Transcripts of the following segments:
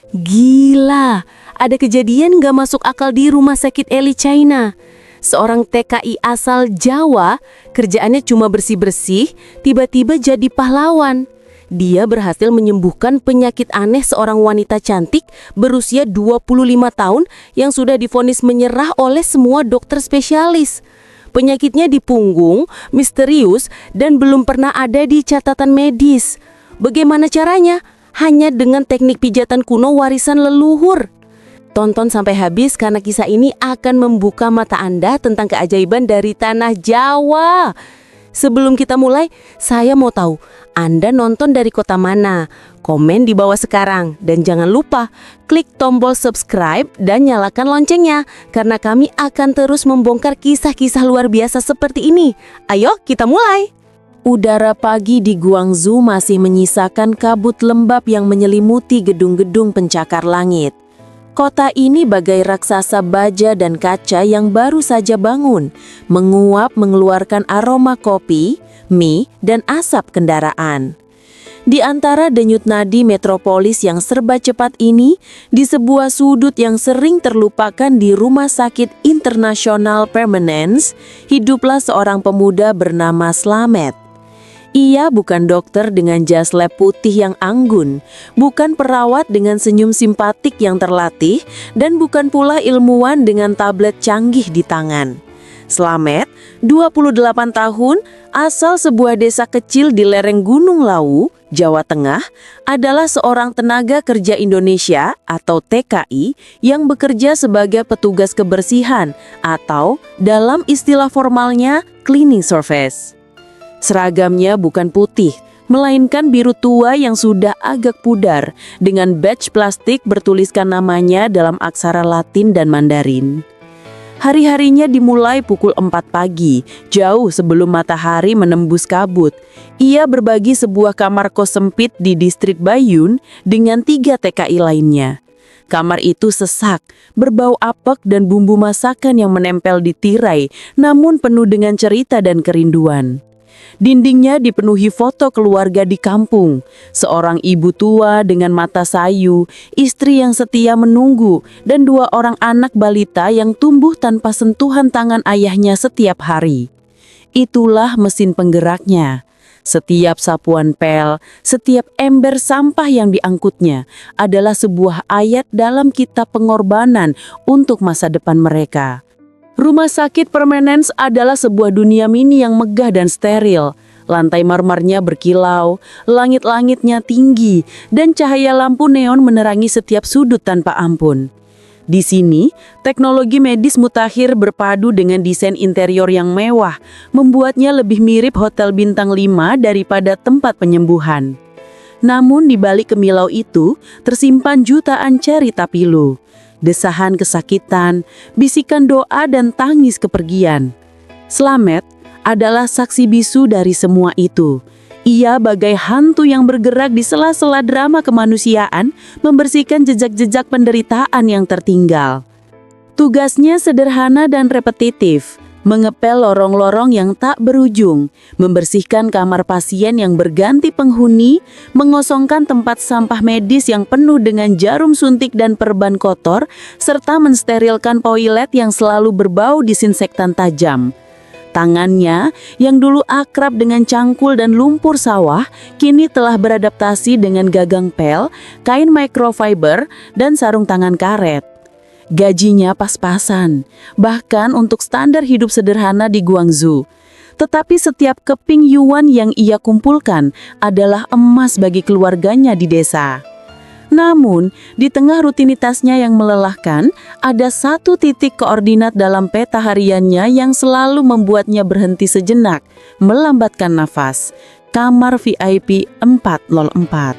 Gila, ada kejadian gak masuk akal di rumah sakit Eli China. Seorang TKI asal Jawa, kerjaannya cuma bersih-bersih, tiba-tiba jadi pahlawan. Dia berhasil menyembuhkan penyakit aneh seorang wanita cantik berusia 25 tahun yang sudah divonis menyerah oleh semua dokter spesialis. Penyakitnya di punggung, misterius, dan belum pernah ada di catatan medis. Bagaimana caranya? Hanya dengan teknik pijatan kuno warisan leluhur. Tonton sampai habis karena kisah ini akan membuka mata Anda tentang keajaiban dari tanah Jawa. Sebelum kita mulai, saya mau tahu, Anda nonton dari kota mana? Komen di bawah sekarang. Dan jangan lupa, klik tombol subscribe dan nyalakan loncengnya. Karena kami akan terus membongkar kisah-kisah luar biasa seperti ini. Ayo, kita mulai! Udara pagi di Guangzhou masih menyisakan kabut lembab yang menyelimuti gedung-gedung pencakar langit. Kota ini bagai raksasa baja dan kaca yang baru saja bangun, menguap mengeluarkan aroma kopi, mie, dan asap kendaraan. Di antara denyut nadi metropolis yang serba cepat ini, di sebuah sudut yang sering terlupakan di Rumah Sakit Internasional Permanence, hiduplah seorang pemuda bernama Slamet. Ia bukan dokter dengan jas lab putih yang anggun, bukan perawat dengan senyum simpatik yang terlatih, dan bukan pula ilmuwan dengan tablet canggih di tangan. Slamet, 28 tahun, asal sebuah desa kecil di lereng Gunung Lawu, Jawa Tengah, adalah seorang tenaga kerja Indonesia atau TKI yang bekerja sebagai petugas kebersihan atau dalam istilah formalnya cleaning service. Seragamnya bukan putih, melainkan biru tua yang sudah agak pudar dengan badge plastik bertuliskan namanya dalam aksara Latin dan Mandarin. Hari-harinya dimulai pukul 4 pagi, jauh sebelum matahari menembus kabut. Ia berbagi sebuah kamar kos sempit di distrik Bayun dengan 3 TKI lainnya. Kamar itu sesak, berbau apek dan bumbu masakan yang menempel di tirai, namun penuh dengan cerita dan kerinduan. Dindingnya dipenuhi foto keluarga di kampung, seorang ibu tua dengan mata sayu, istri yang setia menunggu, dan 2 orang anak balita yang tumbuh tanpa sentuhan tangan ayahnya setiap hari. Itulah mesin penggeraknya. Setiap sapuan pel, setiap ember sampah yang diangkutnya adalah sebuah ayat dalam kitab pengorbanan untuk masa depan mereka. Rumah Sakit Permanence adalah sebuah dunia mini yang megah dan steril. Lantai marmernya berkilau, langit-langitnya tinggi, dan cahaya lampu neon menerangi setiap sudut tanpa ampun. Di sini, teknologi medis mutakhir berpadu dengan desain interior yang mewah, membuatnya lebih mirip hotel bintang 5 daripada tempat penyembuhan. Namun di balik kemilau itu, tersimpan jutaan cerita pilu. Desahan kesakitan, bisikan doa dan tangis kepergian. Slamet adalah saksi bisu dari semua itu. Ia bagai hantu yang bergerak di sela-sela drama kemanusiaan, membersihkan jejak-jejak penderitaan yang tertinggal. Tugasnya sederhana dan repetitif, mengepel lorong-lorong yang tak berujung, membersihkan kamar pasien yang berganti penghuni, mengosongkan tempat sampah medis yang penuh dengan jarum suntik dan perban kotor, serta mensterilkan toilet yang selalu berbau disinfektan tajam. Tangannya, yang dulu akrab dengan cangkul dan lumpur sawah, kini telah beradaptasi dengan gagang pel, kain microfiber, dan sarung tangan karet. Gajinya pas-pasan, bahkan untuk standar hidup sederhana di Guangzhou. Tetapi setiap keping yuan yang ia kumpulkan adalah emas bagi keluarganya di desa. Namun, di tengah rutinitasnya yang melelahkan, ada satu titik koordinat dalam peta hariannya yang selalu membuatnya berhenti sejenak, melambatkan nafas. Kamar VIP 404.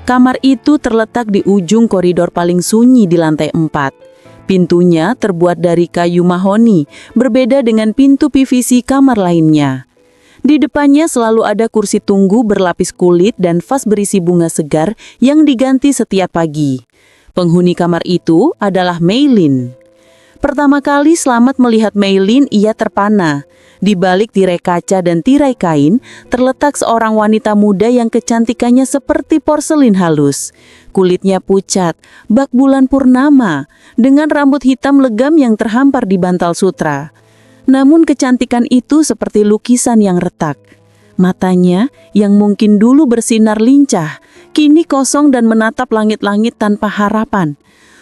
Kamar itu terletak di ujung koridor paling sunyi di lantai 4. Pintunya terbuat dari kayu mahoni, berbeda dengan pintu PVC kamar lainnya. Di depannya selalu ada kursi tunggu berlapis kulit dan vas berisi bunga segar yang diganti setiap pagi. Penghuni kamar itu adalah Mei Lin. Pertama kali Slamet melihat Meilin, ia terpana. Di balik tirai kaca dan tirai kain, terletak seorang wanita muda yang kecantikannya seperti porselin halus. Kulitnya pucat, bak bulan purnama, dengan rambut hitam legam yang terhampar di bantal sutra. Namun kecantikan itu seperti lukisan yang retak. Matanya, yang mungkin dulu bersinar lincah, kini kosong dan menatap langit-langit tanpa harapan.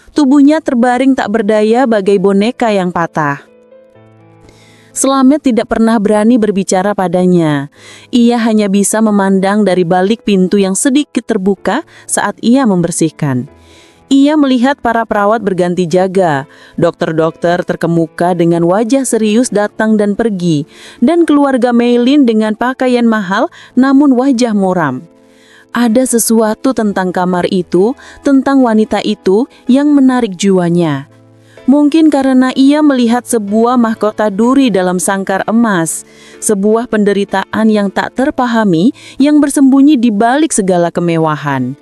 Tubuhnya terbaring tak berdaya bagai boneka yang patah. Slamet tidak pernah berani berbicara padanya. Ia hanya bisa memandang dari balik pintu yang sedikit terbuka saat ia membersihkan. Ia melihat para perawat berganti jaga, dokter-dokter terkemuka dengan wajah serius datang dan pergi, dan keluarga Meilin dengan pakaian mahal namun wajah muram. Ada sesuatu tentang kamar itu, tentang wanita itu yang menarik jiwanya. Mungkin karena ia melihat sebuah mahkota duri dalam sangkar emas, sebuah penderitaan yang tak terpahami yang bersembunyi di balik segala kemewahan.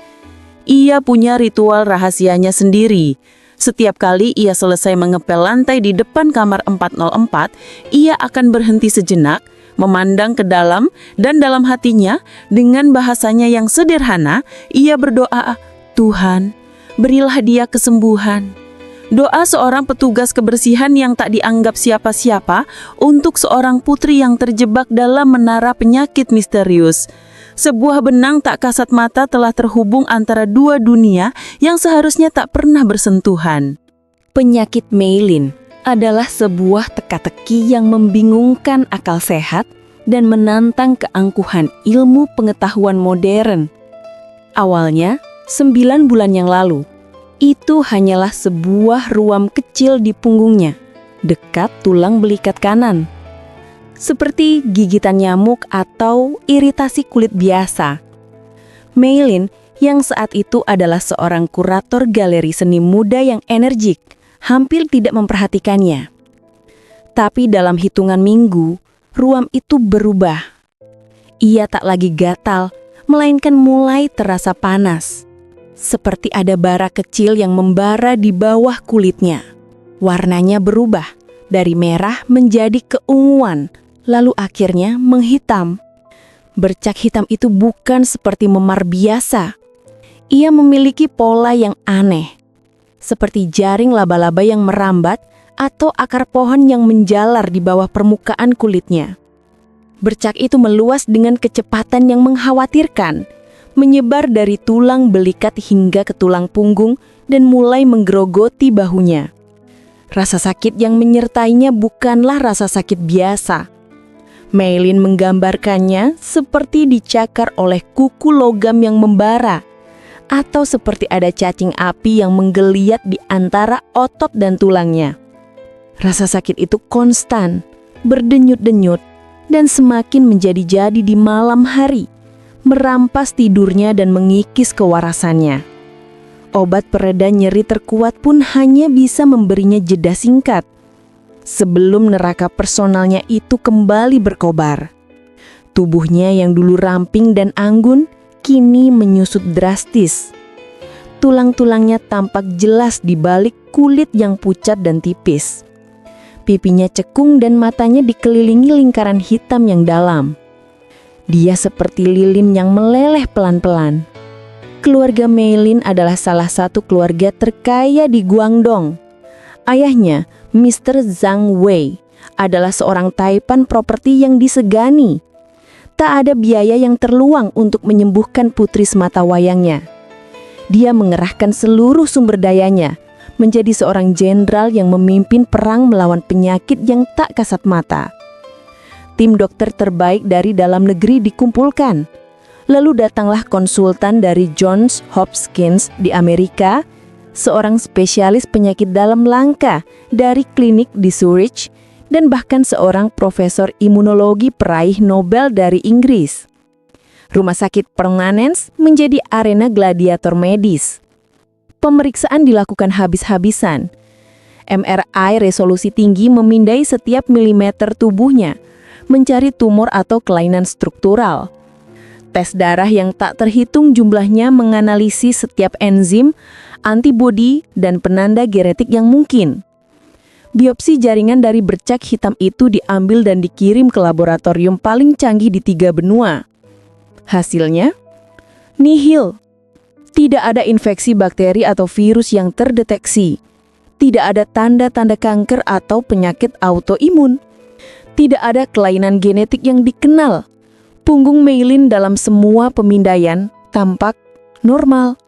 Ia punya ritual rahasianya sendiri. Setiap kali ia selesai mengepel lantai di depan kamar 404, ia akan berhenti sejenak, memandang ke dalam, dan dalam hatinya, dengan bahasanya yang sederhana, ia berdoa, "Tuhan, berilah dia kesembuhan." Doa seorang petugas kebersihan yang tak dianggap siapa-siapa untuk seorang putri yang terjebak dalam menara penyakit misterius. Sebuah benang tak kasat mata telah terhubung antara dua dunia yang seharusnya tak pernah bersentuhan. Penyakit Meilin adalah sebuah teka-teki yang membingungkan akal sehat dan menantang keangkuhan ilmu pengetahuan modern. Awalnya, 9 bulan yang lalu, itu hanyalah sebuah ruam kecil di punggungnya, dekat tulang belikat kanan. Seperti gigitan nyamuk atau iritasi kulit biasa. Meilin yang saat itu adalah seorang kurator galeri seni muda yang energik, hampir tidak memperhatikannya. Tapi dalam hitungan minggu, ruam itu berubah. Ia tak lagi gatal, melainkan mulai terasa panas. Seperti ada bara kecil yang membara di bawah kulitnya. Warnanya berubah, dari merah menjadi keunguan, lalu akhirnya menghitam. Bercak hitam itu bukan seperti memar biasa. Ia memiliki pola yang aneh, seperti jaring laba-laba yang merambat atau akar pohon yang menjalar di bawah permukaan kulitnya. Bercak itu meluas dengan kecepatan yang mengkhawatirkan, menyebar dari tulang belikat hingga ke tulang punggung dan mulai menggerogoti bahunya. Rasa sakit yang menyertainya bukanlah rasa sakit biasa. Meilin menggambarkannya seperti dicakar oleh kuku logam yang membara, atau seperti ada cacing api yang menggeliat di antara otot dan tulangnya. Rasa sakit itu konstan, berdenyut-denyut, dan semakin menjadi-jadi di malam hari, merampas tidurnya dan mengikis kewarasannya. Obat pereda nyeri terkuat pun hanya bisa memberinya jeda singkat, sebelum neraka personalnya itu kembali berkobar. Tubuhnya yang dulu ramping dan anggun, kini menyusut drastis. Tulang-tulangnya tampak jelas di balik kulit yang pucat dan tipis. Pipinya cekung dan matanya dikelilingi lingkaran hitam yang dalam. Dia seperti lilin yang meleleh pelan-pelan. Keluarga Meilin adalah salah satu keluarga terkaya di Guangdong. Ayahnya, Mr. Zhang Wei, adalah seorang taipan properti yang disegani. Tak ada biaya yang terluang untuk menyembuhkan putri semata wayangnya. Dia mengerahkan seluruh sumber dayanya, menjadi seorang jenderal yang memimpin perang melawan penyakit yang tak kasat mata. Tim dokter terbaik dari dalam negeri dikumpulkan. Lalu datanglah konsultan dari Johns Hopkins di Amerika, seorang spesialis penyakit dalam langka dari klinik di Zurich, dan bahkan seorang profesor imunologi peraih Nobel dari Inggris. Rumah sakit Permanens menjadi arena gladiator medis. Pemeriksaan dilakukan habis-habisan. MRI resolusi tinggi memindai setiap milimeter tubuhnya, mencari tumor atau kelainan struktural. Tes darah yang tak terhitung jumlahnya menganalisis setiap enzim, antibodi, dan penanda genetik yang mungkin. Biopsi jaringan dari bercak hitam itu diambil dan dikirim ke laboratorium paling canggih di 3 benua. Hasilnya, nihil. Tidak ada infeksi bakteri atau virus yang terdeteksi. Tidak ada tanda-tanda kanker atau penyakit autoimun. Tidak ada kelainan genetik yang dikenal. Punggung Meilin dalam semua pemindaian tampak normal.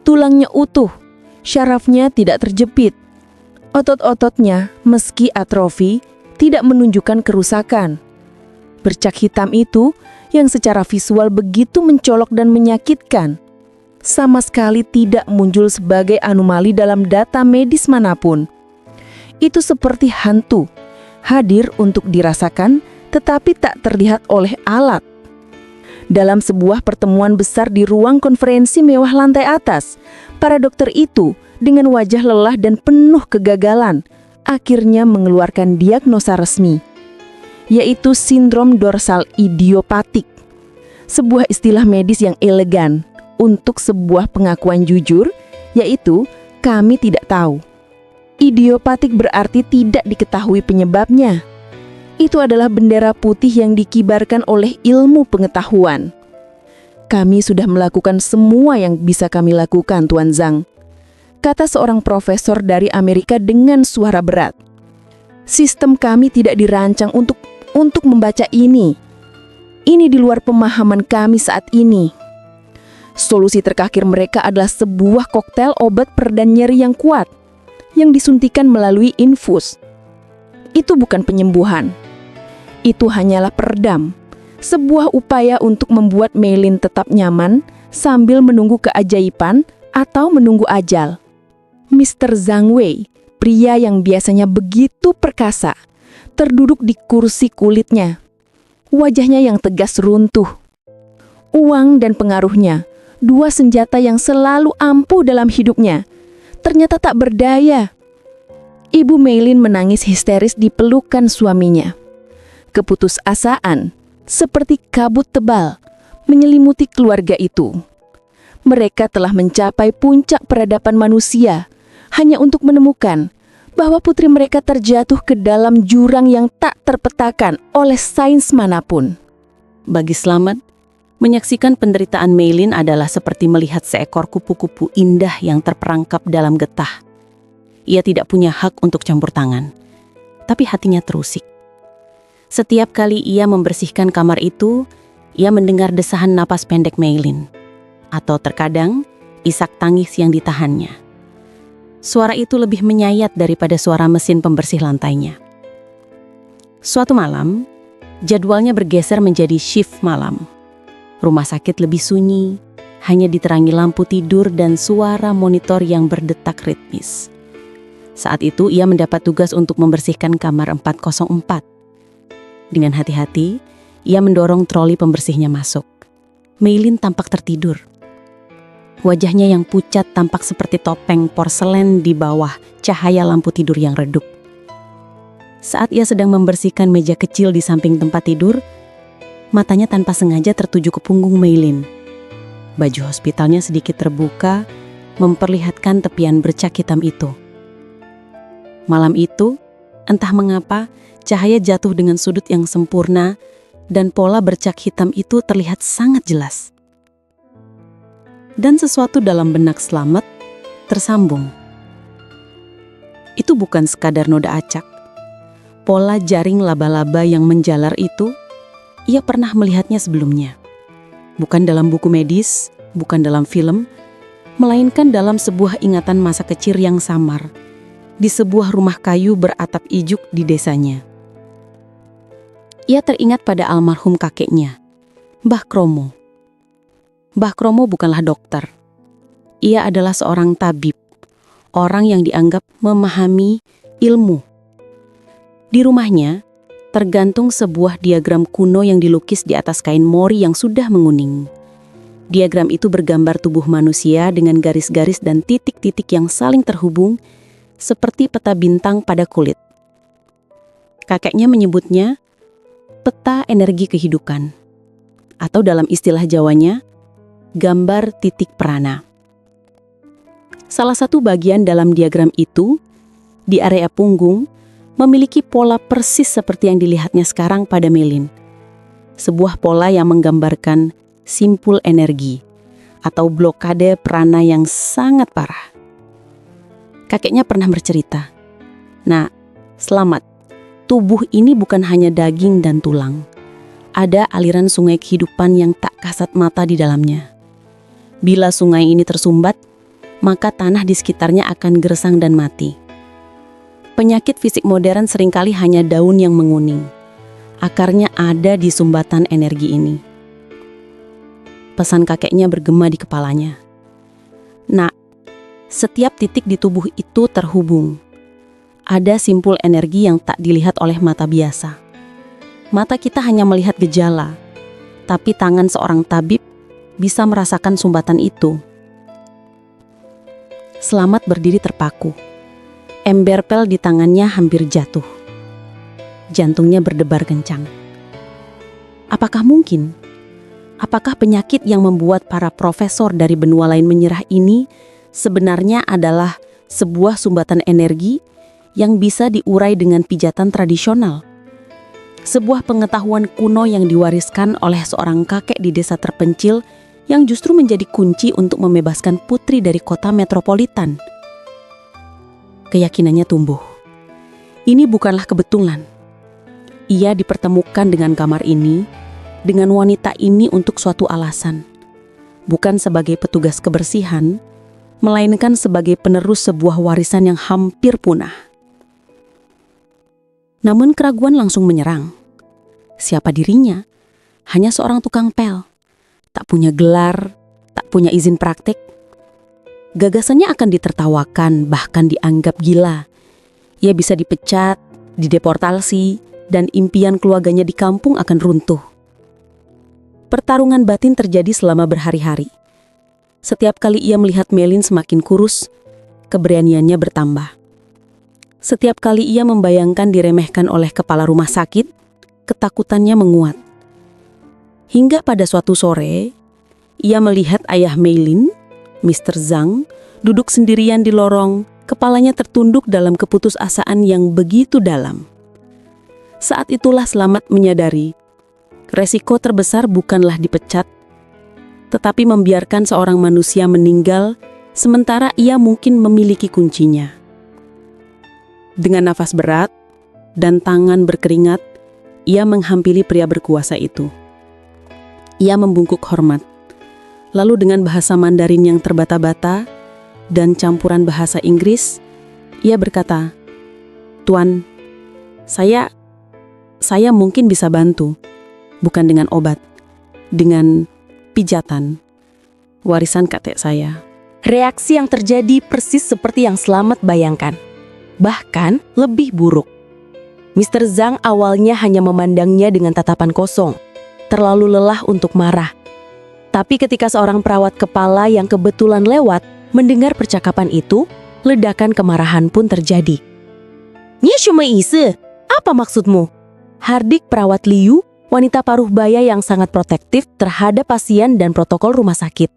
Tulangnya utuh, syarafnya tidak terjepit. Otot-ototnya, meski atrofi, tidak menunjukkan kerusakan. Bercak hitam itu yang secara visual begitu mencolok dan menyakitkan, sama sekali tidak muncul sebagai anomali dalam data medis manapun. Itu seperti hantu, hadir untuk dirasakan tetapi tak terlihat oleh alat. Dalam sebuah pertemuan besar di ruang konferensi mewah lantai atas, para dokter itu dengan wajah lelah dan penuh kegagalan akhirnya mengeluarkan diagnosa resmi, yaitu sindrom dorsal idiopatik, sebuah istilah medis yang elegan untuk sebuah pengakuan jujur, yaitu kami tidak tahu. Idiopatik berarti tidak diketahui penyebabnya. Itu adalah bendera putih yang dikibarkan oleh ilmu pengetahuan. Kami sudah melakukan semua yang bisa kami lakukan, Tuan Zhang, kata seorang profesor dari Amerika dengan suara berat. Sistem kami tidak dirancang untuk membaca ini. Ini di luar pemahaman kami saat ini. Solusi terakhir mereka adalah sebuah koktail obat pereda nyeri yang kuat, yang disuntikan melalui infus. Itu bukan penyembuhan. Itu hanyalah peredam, sebuah upaya untuk membuat Meilin tetap nyaman sambil menunggu keajaiban atau menunggu ajal. Mr. Zhang Wei, pria yang biasanya begitu perkasa, terduduk di kursi kulitnya. Wajahnya yang tegas runtuh. Uang dan pengaruhnya, dua senjata yang selalu ampuh dalam hidupnya, ternyata tak berdaya. Ibu Meilin menangis histeris di pelukan suaminya. Keputusasaan, seperti kabut tebal, menyelimuti keluarga itu. Mereka telah mencapai puncak peradaban manusia, hanya untuk menemukan bahwa putri mereka terjatuh ke dalam jurang yang tak terpetakan oleh sains manapun. Bagi Slamet, menyaksikan penderitaan Meilin adalah seperti melihat seekor kupu-kupu indah yang terperangkap dalam getah. Ia tidak punya hak untuk campur tangan, tapi hatinya terusik. Setiap kali ia membersihkan kamar itu, ia mendengar desahan napas pendek Meilin, atau terkadang isak tangis yang ditahannya. Suara itu lebih menyayat daripada suara mesin pembersih lantainya. Suatu malam, jadwalnya bergeser menjadi shift malam. Rumah sakit lebih sunyi, hanya diterangi lampu tidur dan suara monitor yang berdetak ritmis. Saat itu ia mendapat tugas untuk membersihkan kamar 404. Dengan hati-hati, ia mendorong troli pembersihnya masuk. Meilin tampak tertidur. Wajahnya yang pucat tampak seperti topeng porselen di bawah cahaya lampu tidur yang redup. Saat ia sedang membersihkan meja kecil di samping tempat tidur, matanya tanpa sengaja tertuju ke punggung Meilin. Baju hospitalnya sedikit terbuka, memperlihatkan tepian bercak hitam itu. Malam itu, entah mengapa, cahaya jatuh dengan sudut yang sempurna dan pola bercak hitam itu terlihat sangat jelas. Dan sesuatu dalam benak Slamet tersambung. Itu bukan sekadar noda acak. Pola jaring laba-laba yang menjalar itu, ia pernah melihatnya sebelumnya. Bukan dalam buku medis, bukan dalam film, melainkan dalam sebuah ingatan masa kecil yang samar, di sebuah rumah kayu beratap ijuk di desanya. Ia teringat pada almarhum kakeknya, Mbah Kromo. Mbah Kromo bukanlah dokter. Ia adalah seorang tabib, orang yang dianggap memahami ilmu. Di rumahnya, tergantung sebuah diagram kuno yang dilukis di atas kain mori yang sudah menguning. Diagram itu bergambar tubuh manusia dengan garis-garis dan titik-titik yang saling terhubung, seperti peta bintang pada kulit. Kakeknya menyebutnya peta energi kehidupan, atau dalam istilah Jawanya, gambar titik perana. Salah satu bagian dalam diagram itu di area punggung, memiliki pola persis seperti yang dilihatnya sekarang pada Meilin. Sebuah pola yang menggambarkan simpul energi atau blokade prana yang sangat parah. Kakeknya pernah bercerita, "Nah, selamat. Tubuh ini bukan hanya daging dan tulang. Ada aliran sungai kehidupan yang tak kasat mata di dalamnya. Bila sungai ini tersumbat, maka tanah di sekitarnya akan gersang dan mati. Penyakit fisik modern seringkali hanya daun yang menguning. Akarnya ada di sumbatan energi ini." Pesan kakeknya bergema di kepalanya. Nah, setiap titik di tubuh itu terhubung. Ada simpul energi yang tak dilihat oleh mata biasa. Mata kita hanya melihat gejala, tapi tangan seorang tabib bisa merasakan sumbatan itu. Selamat berdiri terpaku. Ember pel di tangannya hampir jatuh. Jantungnya berdebar kencang. Apakah mungkin? Apakah penyakit yang membuat para profesor dari benua lain menyerah ini sebenarnya adalah sebuah sumbatan energi yang bisa diurai dengan pijatan tradisional? Sebuah pengetahuan kuno yang diwariskan oleh seorang kakek di desa terpencil yang justru menjadi kunci untuk membebaskan putri dari kota metropolitan. Keyakinannya tumbuh. Ini bukanlah kebetulan. Ia dipertemukan dengan kamar ini, dengan wanita ini untuk suatu alasan. Bukan sebagai petugas kebersihan, melainkan sebagai penerus sebuah warisan yang hampir punah. Namun keraguan langsung menyerang. Siapa dirinya? Hanya seorang tukang pel. Tak punya gelar, tak punya izin praktek. Gagasannya akan ditertawakan, bahkan dianggap gila. Ia bisa dipecat, dideportasi, dan impian keluarganya di kampung akan runtuh. Pertarungan batin terjadi selama berhari-hari. Setiap kali ia melihat Meilin semakin kurus, keberaniannya bertambah. Setiap kali ia membayangkan diremehkan oleh kepala rumah sakit, ketakutannya menguat. Hingga pada suatu sore, ia melihat ayah Meilin, Mr. Zhang, duduk sendirian di lorong, kepalanya tertunduk dalam keputusasaan yang begitu dalam. Saat itulah Selamat menyadari, resiko terbesar bukanlah dipecat, tetapi membiarkan seorang manusia meninggal sementara ia mungkin memiliki kuncinya. Dengan nafas berat dan tangan berkeringat, ia menghampiri pria berkuasa itu. Ia membungkuk hormat. Lalu dengan bahasa Mandarin yang terbata-bata dan campuran bahasa Inggris, ia berkata, "Tuan, saya mungkin bisa bantu. Bukan dengan obat, dengan pijatan. Warisan kakek saya." Reaksi yang terjadi persis seperti yang Selamat bayangkan. Bahkan lebih buruk. Mr. Zhang awalnya hanya memandangnya dengan tatapan kosong, terlalu lelah untuk marah. Tapi ketika seorang perawat kepala yang kebetulan lewat mendengar percakapan itu, ledakan kemarahan pun terjadi. "Ni shuma isi? Apa maksudmu?" Hardik perawat Liu, wanita paruh baya yang sangat protektif terhadap pasien dan protokol rumah sakit.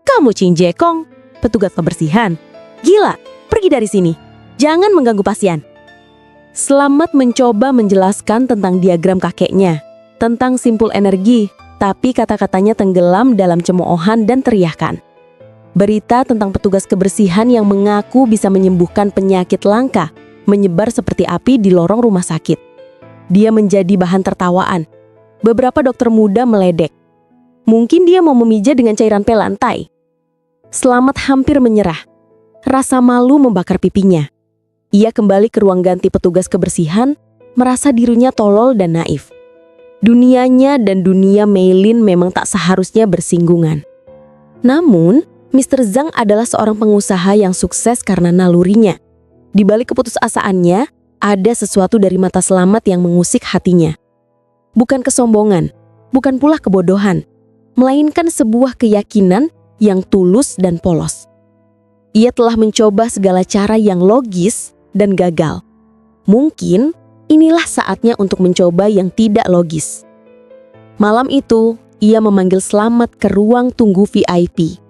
"Kamu Chin Jekong, petugas kebersihan. Gila, pergi dari sini. Jangan mengganggu pasien." Selamat mencoba menjelaskan tentang diagram kakeknya, tentang simpul energi, tapi kata-katanya tenggelam dalam cemoohan dan teriakan. Berita tentang petugas kebersihan yang mengaku bisa menyembuhkan penyakit langka menyebar seperti api di lorong rumah sakit. Dia menjadi bahan tertawaan. Beberapa dokter muda meledek. Mungkin dia mau memijat dengan cairan pel lantai. Selamat hampir menyerah. Rasa malu membakar pipinya. Ia kembali ke ruang ganti petugas kebersihan, merasa dirinya tolol dan naif. Dunianya dan dunia Meilin memang tak seharusnya bersinggungan. Namun, Mr. Zhang adalah seorang pengusaha yang sukses karena nalurinya. Di balik keputusasaannya, ada sesuatu dari mata Selamat yang mengusik hatinya. Bukan kesombongan, bukan pula kebodohan, melainkan sebuah keyakinan yang tulus dan polos. Ia telah mencoba segala cara yang logis dan gagal. Mungkin inilah saatnya untuk mencoba yang tidak logis. Malam itu, ia memanggil Selamat ke ruang tunggu VIP.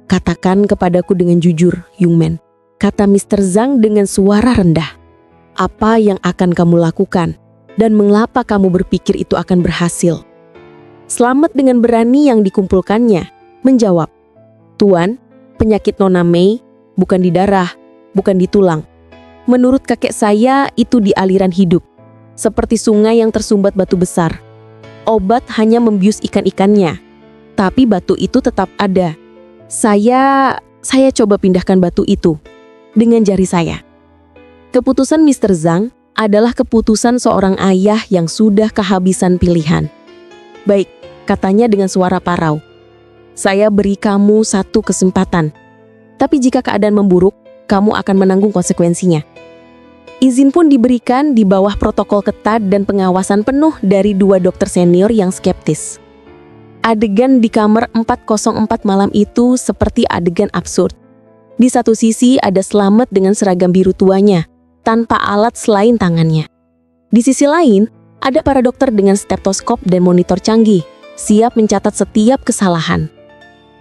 "Katakan kepadaku dengan jujur, Young Man, kata Mr. Zhang dengan suara rendah. Apa yang akan kamu lakukan? Dan mengapa kamu berpikir itu akan berhasil? Selamat dengan berani yang dikumpulkannya menjawab, Tuan, penyakit Nona Mei bukan di darah, bukan di tulang. Menurut kakek saya itu di aliran hidup, seperti sungai yang tersumbat batu besar. Obat hanya membius ikan-ikannya, tapi batu itu tetap ada. Saya coba pindahkan batu itu dengan jari saya. Keputusan Mr. Zhang adalah keputusan seorang ayah yang sudah kehabisan pilihan. Baik, katanya dengan suara parau. Saya beri kamu satu kesempatan. Tapi jika keadaan memburuk, kamu akan menanggung konsekuensinya. Izin pun diberikan di bawah protokol ketat dan pengawasan penuh dari 2 dokter senior yang skeptis. Adegan di kamar 404 malam itu seperti adegan absurd. Di satu sisi ada Slamet dengan seragam biru tuanya, tanpa alat selain tangannya. Di sisi lain, ada para dokter dengan stetoskop dan monitor canggih, siap mencatat setiap kesalahan.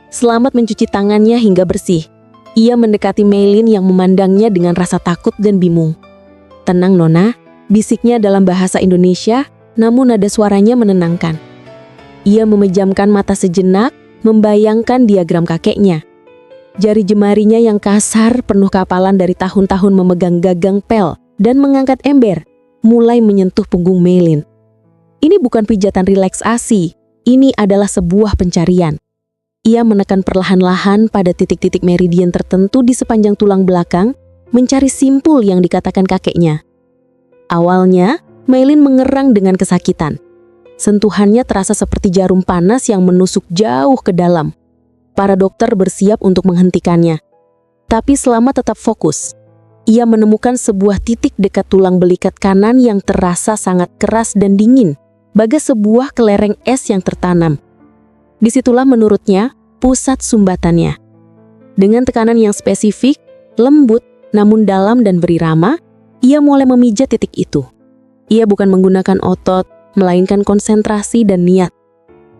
Slamet mencuci tangannya hingga bersih. Ia mendekati Meilin yang memandangnya dengan rasa takut dan bingung. Tenang Nona, bisiknya dalam bahasa Indonesia, namun nada suaranya menenangkan. Ia memejamkan mata sejenak, membayangkan diagram kakeknya. Jari jemarinya yang kasar, penuh kapalan dari tahun-tahun memegang gagang pel dan mengangkat ember, mulai menyentuh punggung Meilin. Ini bukan pijatan relaksasi, ini adalah sebuah pencarian. Ia menekan perlahan-lahan pada titik-titik meridian tertentu di sepanjang tulang belakang, mencari simpul yang dikatakan kakeknya. Awalnya, Meilin mengerang dengan kesakitan. Sentuhannya terasa seperti jarum panas yang menusuk jauh ke dalam. Para dokter bersiap untuk menghentikannya. Tapi Slamet tetap fokus. Ia menemukan sebuah titik dekat tulang belikat kanan yang terasa sangat keras dan dingin, bagai sebuah kelereng es yang tertanam. Disitulah menurutnya pusat sumbatannya. Dengan tekanan yang spesifik, lembut, namun dalam dan berirama, ia mulai memijat titik itu. Ia bukan menggunakan otot, melainkan konsentrasi dan niat.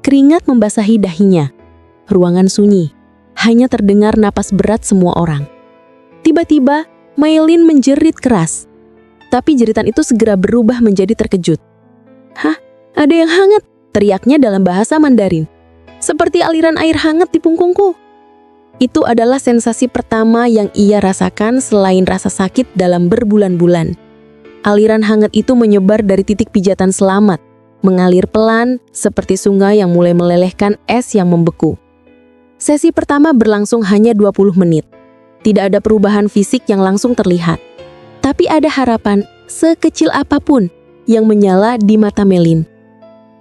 Keringat membasahi dahinya. Ruangan sunyi, hanya terdengar napas berat semua orang. Tiba-tiba, Meilin menjerit keras. Tapi jeritan itu segera berubah menjadi terkejut. Hah? Ada yang hangat, teriaknya dalam bahasa Mandarin. Seperti aliran air hangat di punggungku. Itu adalah sensasi pertama yang ia rasakan selain rasa sakit dalam berbulan-bulan. Aliran hangat itu menyebar dari titik pijatan Slamet, mengalir pelan seperti sungai yang mulai melelehkan es yang membeku. Sesi pertama berlangsung hanya 20 menit. Tidak ada perubahan fisik yang langsung terlihat. Tapi ada harapan sekecil apapun yang menyala di mata Meilin.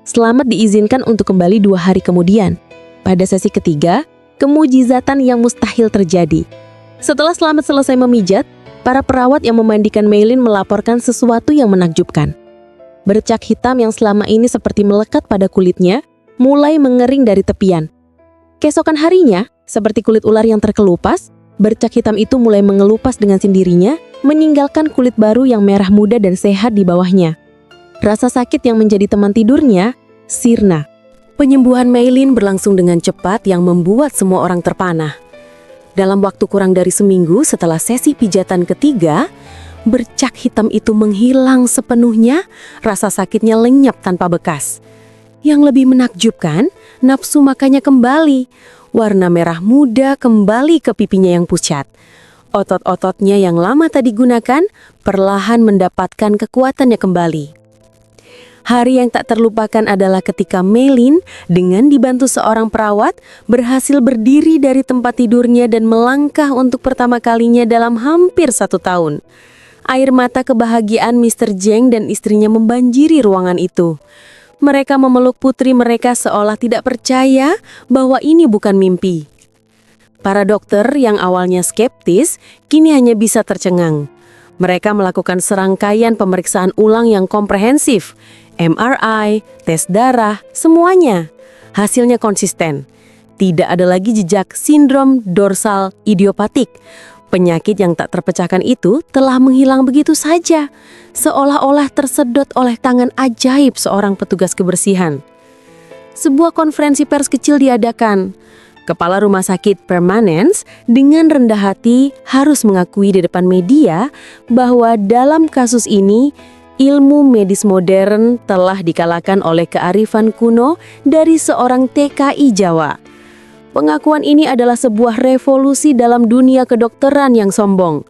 Slamet diizinkan untuk kembali 2 hari kemudian. Pada sesi ketiga, kemujizatan yang mustahil terjadi. Setelah Slamet selesai memijat, para perawat yang memandikan Meilin melaporkan sesuatu yang menakjubkan. Bercak hitam yang selama ini seperti melekat pada kulitnya, mulai mengering dari tepian. Keesokan harinya, seperti kulit ular yang terkelupas, bercak hitam itu mulai mengelupas dengan sendirinya, meninggalkan kulit baru yang merah muda dan sehat di bawahnya. Rasa sakit yang menjadi teman tidurnya sirna. Penyembuhan Meilin berlangsung dengan cepat yang membuat semua orang terpana. Dalam waktu kurang dari seminggu setelah sesi pijatan ketiga, bercak hitam itu menghilang sepenuhnya, rasa sakitnya lenyap tanpa bekas. Yang lebih menakjubkan, nafsu makannya kembali. Warna merah muda kembali ke pipinya yang pucat. Otot-ototnya yang lama tak digunakan perlahan mendapatkan kekuatannya kembali. Hari yang tak terlupakan adalah ketika Meilin dengan dibantu seorang perawat berhasil berdiri dari tempat tidurnya dan melangkah untuk pertama kalinya dalam hampir 1 tahun. Air mata kebahagiaan Mr. Zhang dan istrinya membanjiri ruangan itu. Mereka memeluk putri mereka seolah tidak percaya bahwa ini bukan mimpi. Para dokter yang awalnya skeptis kini hanya bisa tercengang. Mereka melakukan serangkaian pemeriksaan ulang yang komprehensif, MRI, tes darah, semuanya. Hasilnya konsisten. Tidak ada lagi jejak sindrom dorsal idiopatik. Penyakit yang tak terpecahkan itu telah menghilang begitu saja, seolah-olah tersedot oleh tangan ajaib seorang petugas kebersihan. Sebuah konferensi pers kecil diadakan. Kepala Rumah Sakit Permanence dengan rendah hati harus mengakui di depan media bahwa dalam kasus ini ilmu medis modern telah dikalahkan oleh kearifan kuno dari seorang TKI Jawa. Pengakuan ini adalah sebuah revolusi dalam dunia kedokteran yang sombong.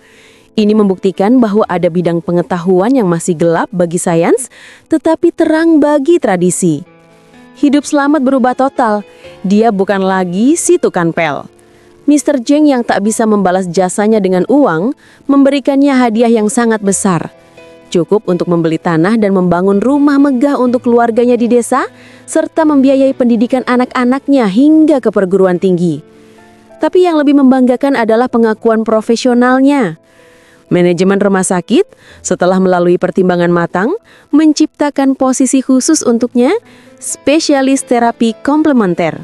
Ini membuktikan bahwa ada bidang pengetahuan yang masih gelap bagi sains, tetapi terang bagi tradisi. Hidup Slamet berubah total. Dia bukan lagi si tukang pel. Mr. Zheng yang tak bisa membalas jasanya dengan uang, memberikannya hadiah yang sangat besar. Cukup untuk membeli tanah dan membangun rumah megah untuk keluarganya di desa, serta membiayai pendidikan anak-anaknya hingga ke perguruan tinggi. Tapi yang lebih membanggakan adalah pengakuan profesionalnya. Manajemen rumah sakit, setelah melalui pertimbangan matang, menciptakan posisi khusus untuknya, spesialis terapi komplementer.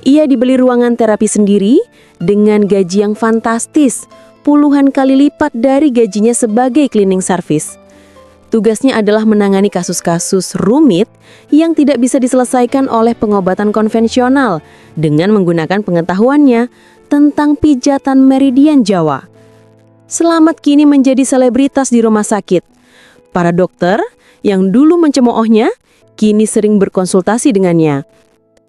Ia dibeli ruangan terapi sendiri dengan gaji yang fantastis, puluhan kali lipat dari gajinya sebagai cleaning service. Tugasnya adalah menangani kasus-kasus rumit yang tidak bisa diselesaikan oleh pengobatan konvensional dengan menggunakan pengetahuannya tentang pijatan meridian Jawa. Slamet kini menjadi selebritas di rumah sakit. Para dokter yang dulu mencemoohnya kini sering berkonsultasi dengannya.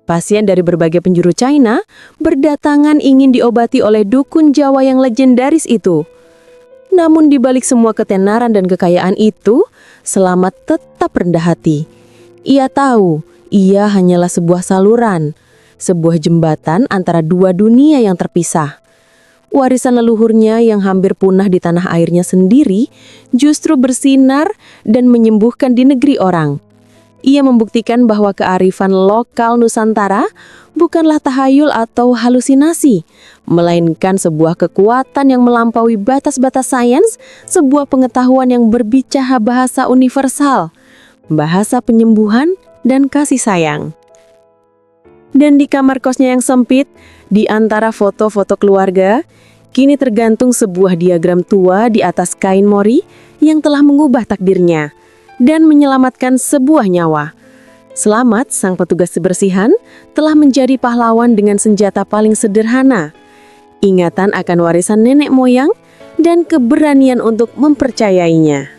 Pasien dari berbagai penjuru China berdatangan ingin diobati oleh dukun Jawa yang legendaris itu. Namun di balik semua ketenaran dan kekayaan itu, Slamet tetap rendah hati. Ia tahu, ia hanyalah sebuah saluran, sebuah jembatan antara dua dunia yang terpisah. Warisan leluhurnya yang hampir punah di tanah airnya sendiri justru bersinar dan menyembuhkan di negeri orang. Ia membuktikan bahwa kearifan lokal Nusantara bukanlah tahayul atau halusinasi, melainkan sebuah kekuatan yang melampaui batas-batas sains, sebuah pengetahuan yang berbicara bahasa universal, bahasa penyembuhan dan kasih sayang. Dan di kamar kosnya yang sempit, di antara foto-foto keluarga, kini tergantung sebuah diagram tua di atas kain mori yang telah mengubah takdirnya dan menyelamatkan sebuah nyawa. Slamet, sang petugas kebersihan, telah menjadi pahlawan dengan senjata paling sederhana. Ingatan akan warisan nenek moyang dan keberanian untuk mempercayainya.